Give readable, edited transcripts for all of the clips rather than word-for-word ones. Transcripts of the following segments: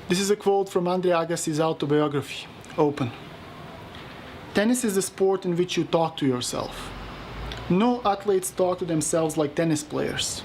This is a quote from Andre Agassi's autobiography, Open. Tennis is the sport in which you talk to yourself. No athletes talk to themselves like tennis players.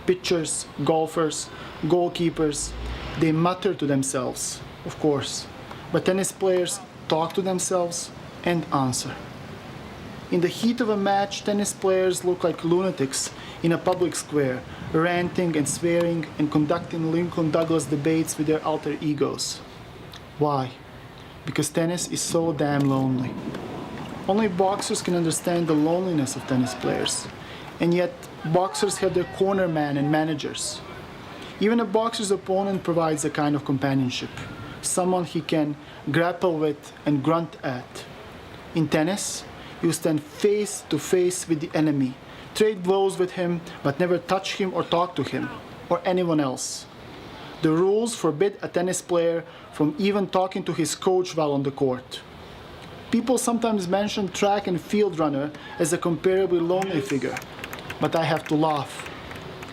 Pitchers, golfers, goalkeepers, they mutter to themselves, of course, but tennis players talk to themselves and answer. In the heat of a match, tennis players look like lunatics in a public square, ranting and swearing and conducting Lincoln Douglas debates with their alter egos. Why? Because tennis is so damn lonely. Only boxers can understand the loneliness of tennis players, and yet boxers have their corner man and managers. Even a boxer's opponent provides a kind of companionship, someone he can grapple with and grunt at. In tennis, you stand face to face with the enemy, trade blows with him, but never touch him or talk to him, or anyone else. The rules forbid a tennis player from even talking to his coach while on the court. People sometimes mention track and field runner as a comparably lonely figure, but I have to laugh.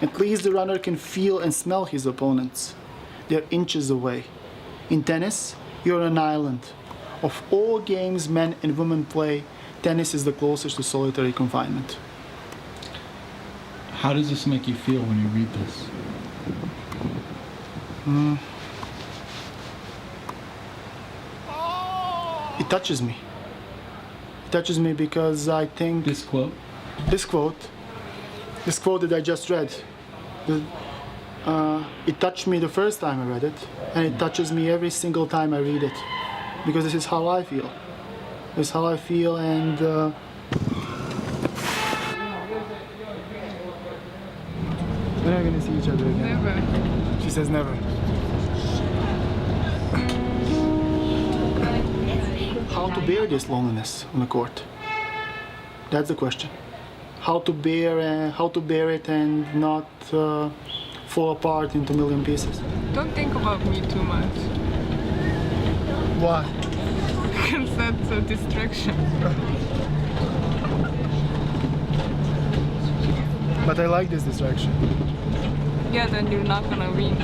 At least the runner can feel and smell his opponents. They're inches away. In tennis, you're on an island. Of all games men and women play, tennis is the closest to solitary confinement. How does this make you feel when you read this? It touches me. It touches me because I think... This quote that I just read, it touched me the first time I read it, and it touches me every single time I read it, because this is how I feel. This is how I feel, and we're not gonna see each other again. Never. She says never. How to bear this loneliness on the court? That's the question. How to bear it and not fall apart into a million pieces. Don't think about me too much. Why? Because that's a distraction. But I like this distraction. Yeah, then you're not gonna win.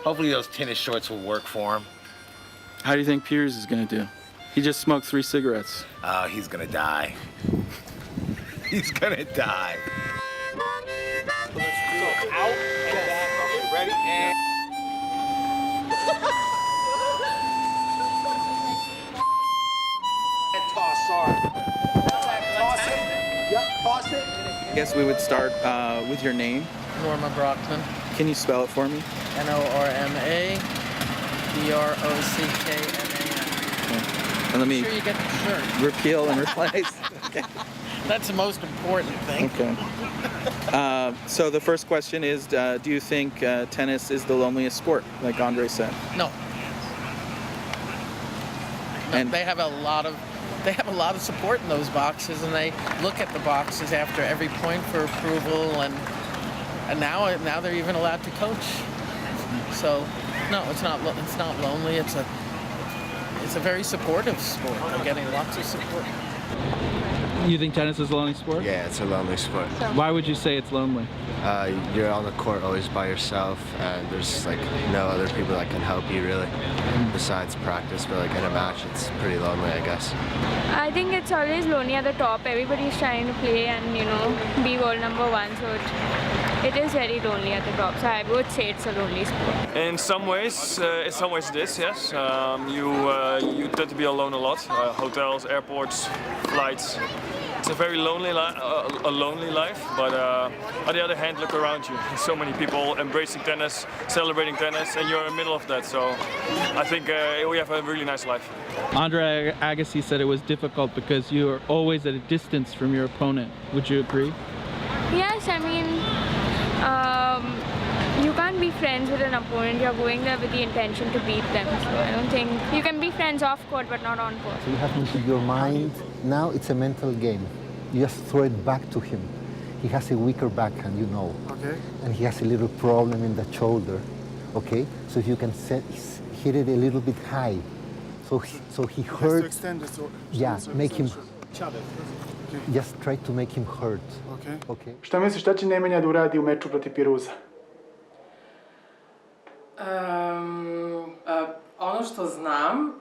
Hopefully those tennis shorts will work for him. How do you think Pirooz is gonna do? He just smoked 3 cigarettes. Oh, he's gonna die. He's gonna die. So out and back. Okay, ready? And... toss, sorry. Toss it. Yep, toss it. I guess we would start with your name. Norma Brockman. Can you spell it for me? Norma Brockman. And let me Make sure you get the shirt. repeal and replace. Okay. That's the most important thing. Okay. So the first question is, do you think tennis is the loneliest sport, like Andre said? No. And they have a lot of support in those boxes, and they look at the boxes after every point for approval, and now they're even allowed to coach. So no, it's not lonely. It's a very supportive sport. They're getting lots of support. you think tennis is a lonely sport? Yeah, it's a lonely sport. Why would you say it's lonely? You're on the court always by yourself, and there's like no other people that can help you really, besides practice. But like in a match, it's pretty lonely, I guess. I think it's always lonely at the top. Everybody's trying to play and be world #1, so it is very lonely at the top. So I would say it's a lonely sport. In some ways it is. Yes, you tend to be alone a lot. Hotels, airports, flights. It's a very lonely life, but on the other hand, look around you. There's so many people embracing tennis, celebrating tennis, and you're in the middle of that. So I think we have a really nice life. Andre Agassi said it was difficult because you are always at a distance from your opponent. Would you agree? Yes, I mean, you can't be friends with an opponent. You're going there with the intention to beat them. So I don't think you can be friends off court, but not on court. So you have into your mind, now it's a mental game. You just throw it back to him. He has a weaker backhand, you know. Okay. And he has a little problem in the shoulder, okay? So if you can hit it a little bit high, So he Has to hurt. extend the sword. Yeah, make him. Just try to make him hurt. Okay. Okay. Šta misliš, šta će Nemanja da uradi u meču protiv Pirooza? Ono što znam,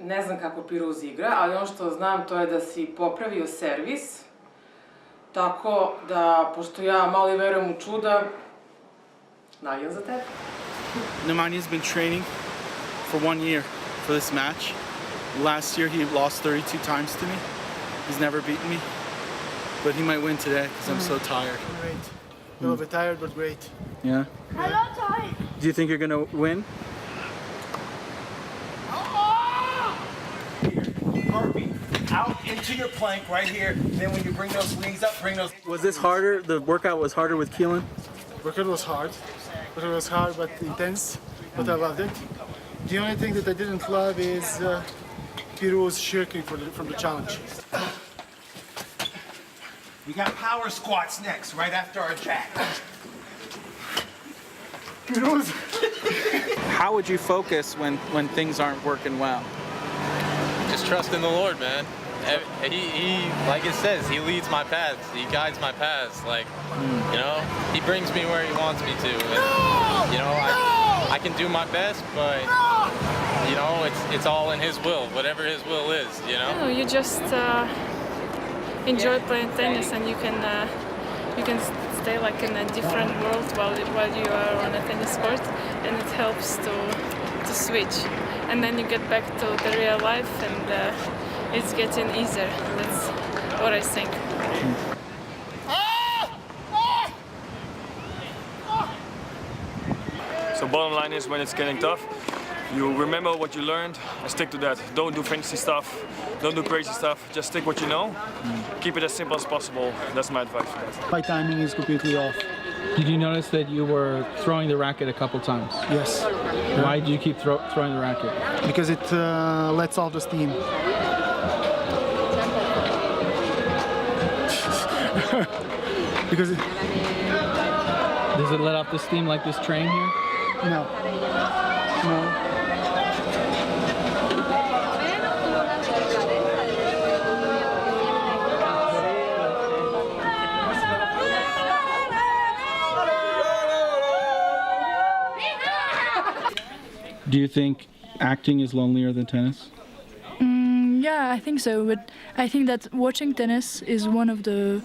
ne znam kako Pirooz igra, ali ono što znam to je da si popravio servis, tako da, pošto ja malo i verujem u čuda, navijam za tebe. Nemanja's been training for 1 year for this match. Last year he lost 32 times to me. He's never beaten me, but he might win today because I'm so tired. Great. A little bit tired, but great. Yeah. Hello, Toy. Do you think you're gonna win? Harvey, out into your plank right here. Then when you bring those wings up, bring those... Was this harder? The workout was harder with Keelyn? Workout was hard. Workout was hard but intense, but I loved it. The only thing that I didn't love is Pirooz shirking from the challenge. We got power squats next, right after our jack. Pirooz! How would you focus when things aren't working well? Just trust in the Lord, man. He like it says, he leads my paths. He guides my paths. Like, you know, he brings me where he wants me to. And, you know, I can do my best, but you know, it's all in his will. Whatever his will is, you know. No, you just enjoy playing tennis, and you can stay like in a different world while you are on a tennis court, and it helps to switch. And then you get back to the real life, and it's getting easier. That's what I think. So bottom line is, when it's getting tough, you remember what you learned and stick to that. Don't do fancy stuff, don't do crazy stuff, just stick what you know. Keep it as simple as possible. That's my advice for that. My timing is completely off. Did you notice that you were throwing the racket a couple times? Yes. Why do you keep throwing the racket? Because it lets off the steam. Because Does it let off the steam like this train here? No. No. Do you think acting is lonelier than tennis? Yeah, I think so. But I think that watching tennis is one of the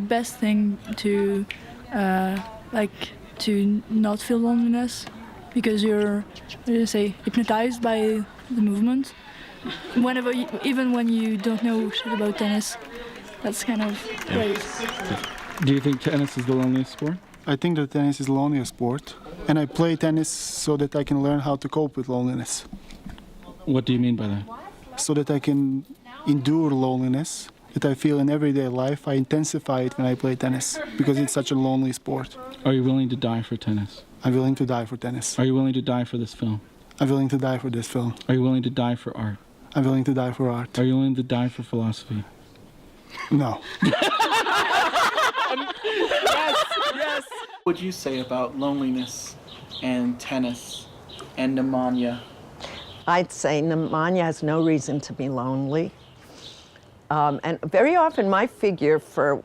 best thing to to not feel loneliness, because you're hypnotized by the movement. Even when you don't know shit about tennis, that's kind of great. Do you think tennis is the loneliest sport? I think that tennis is the loneliest sport, and I play tennis so that I can learn how to cope with loneliness. What do you mean by that? So that I can endure loneliness that I feel in everyday life. I intensify it when I play tennis because it's such a lonely sport. Are you willing to die for tennis? I'm willing to die for tennis. Are you willing to die for this film? I'm willing to die for this film. Are you willing to die for art? I'm willing to die for art. Are you willing to die for philosophy? No. Yes. What would you say about loneliness and tennis and Nemanja? I'd say Nemanja has no reason to be lonely. And very often my figure for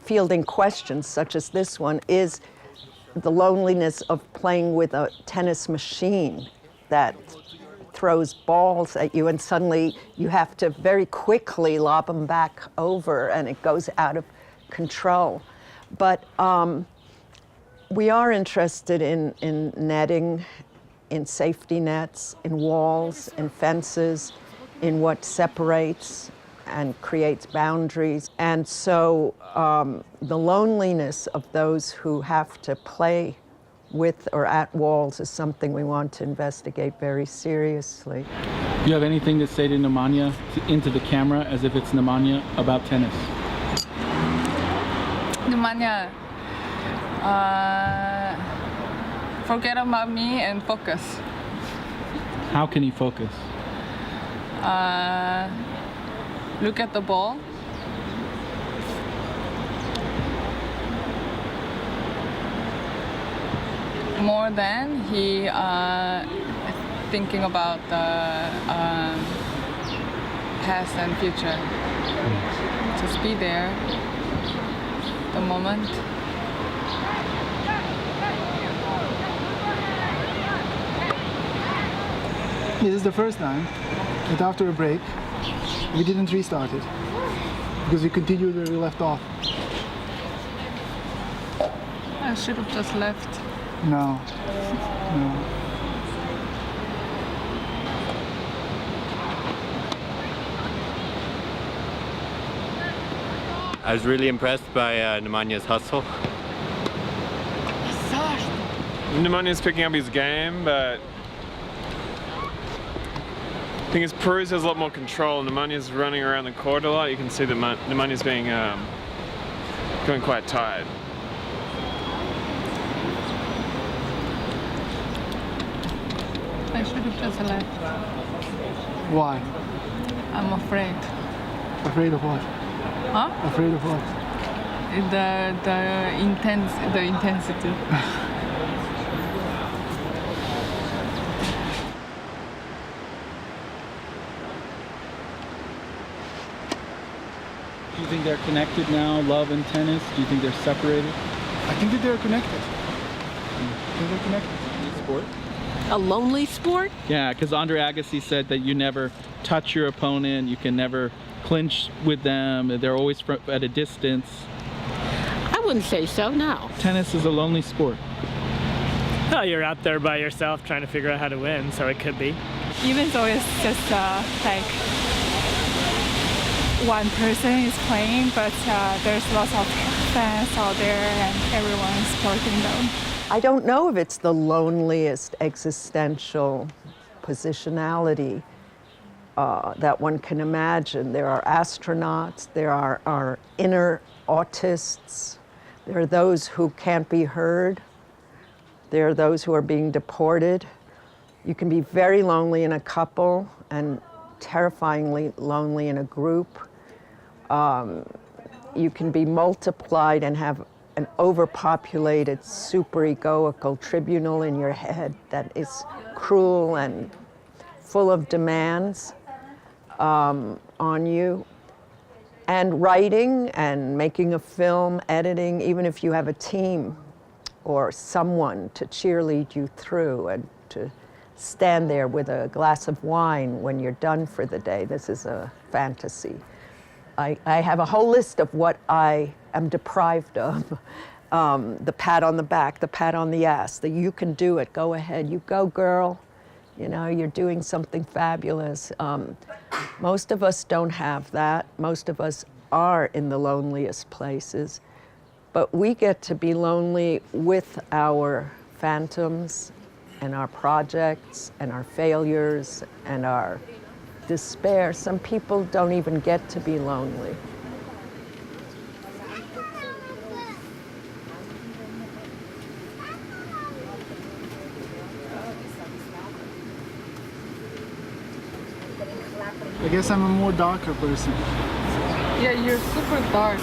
fielding questions such as this one is the loneliness of playing with a tennis machine that throws balls at you, and suddenly you have to very quickly lob them back over and it goes out of control. But we are interested in netting, in safety nets, in walls, in fences, in what separates and creates boundaries. And so the loneliness of those who have to play with or at walls is something we want to investigate very seriously. Do you have anything to say to Nemanja into the camera as if it's Nemanja about tennis? Nemanja, forget about me and focus. How can he focus? Look at the ball. More than he thinking about the past and future. Just be there, the moment. This is the first time that after a break, we didn't restart it because we continued where we left off. I should have just left. No. I was really impressed by Nemanja's hustle. Nemanja's picking up his game, but I think Pirooz has a lot more control. Nemanja's running around the court a lot. You can see that Nemanja's being going quite tired. I should have just left. Why? I'm afraid. Afraid of what? Huh? Afraid of what? The intensity. Do you think they're connected now, love and tennis? Do you think they're separated? I think that they're connected. I think they're connected. Sport? A lonely sport? Yeah, because Andre Agassi said that you never touch your opponent, you can never clinch with them, they're always at a distance. I wouldn't say so, no. Tennis is a lonely sport. Oh, you're out there by yourself trying to figure out how to win, so it could be. Even though it's just like one person is playing, but there's lots of fans out there and everyone's supporting them. I don't know if it's the loneliest existential positionality that one can imagine. There are astronauts, there are our inner autists, there are those who can't be heard, there are those who are being deported. You can be very lonely in a couple and terrifyingly lonely in a group. You can be multiplied and have an overpopulated, super-egoical tribunal in your head that is cruel and full of demands on you. And writing and making a film, editing, even if you have a team or someone to cheerlead you through and to stand there with a glass of wine when you're done for the day. This is a fantasy. I have a whole list of what I am deprived of. The pat on the back, the pat on the ass, the you can do it, go ahead, you go girl. You know, you're doing something fabulous. Most of us don't have that. Most of us are in the loneliest places. But we get to be lonely with our phantoms and our projects and our failures and our despair. Some people don't even get to be lonely. I guess I'm a more darker person. Yeah, you're super dark.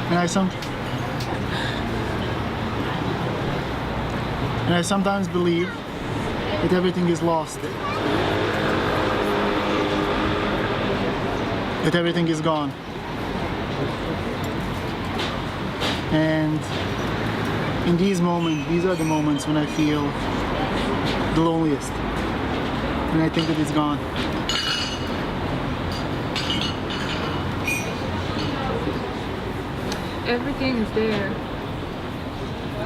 And I sometimes believe that everything is lost. That everything is gone. And in these moments, these are the moments when I feel the loneliest. And I think that it's gone. Everything is there.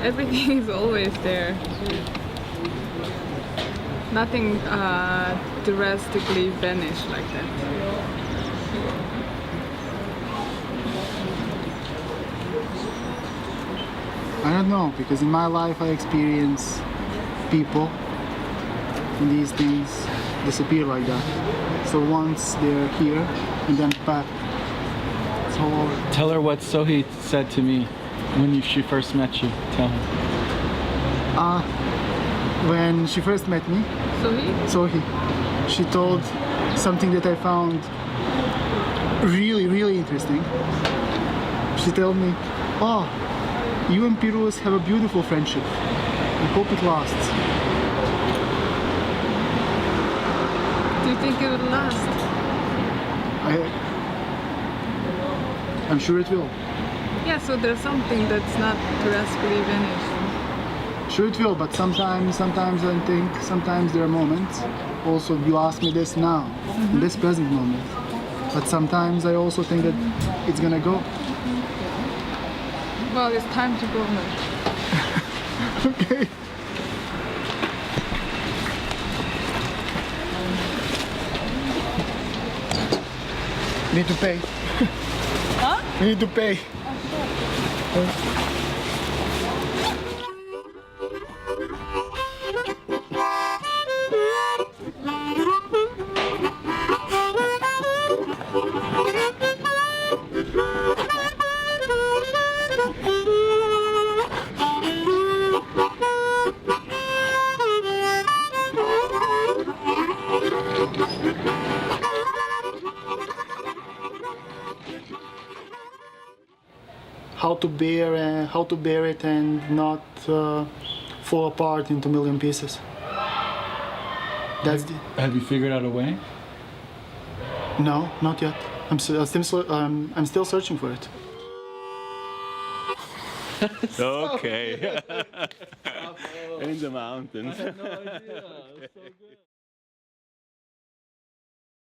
Everything is always there. Nothing drastically vanished like that. I don't know, because in my life I experience people and these things disappear like that. So once they're here and then back, it's all over. Tell her what Sohee said to me when she first met you. Tell her. When she first met me, Sohee, she told something that I found really, really interesting. She told me, oh, You and Pirooz have a beautiful friendship. I hope it lasts. Do you think it will last? I'm sure it will. Yeah, so there's something that's not terrestrially vanished. Sure it will, but sometimes I think, sometimes there are moments. Also, you ask me this now, in this present moment. But sometimes I also think that it's gonna go. Well, it's time to go now. Okay. We need to pay. Huh? We need to pay. How to bear it and not fall apart into a million pieces. That's the... Have you figured out a way? No, not yet. I'm still searching for it. Okay. In the mountains. I had no idea. It was so good.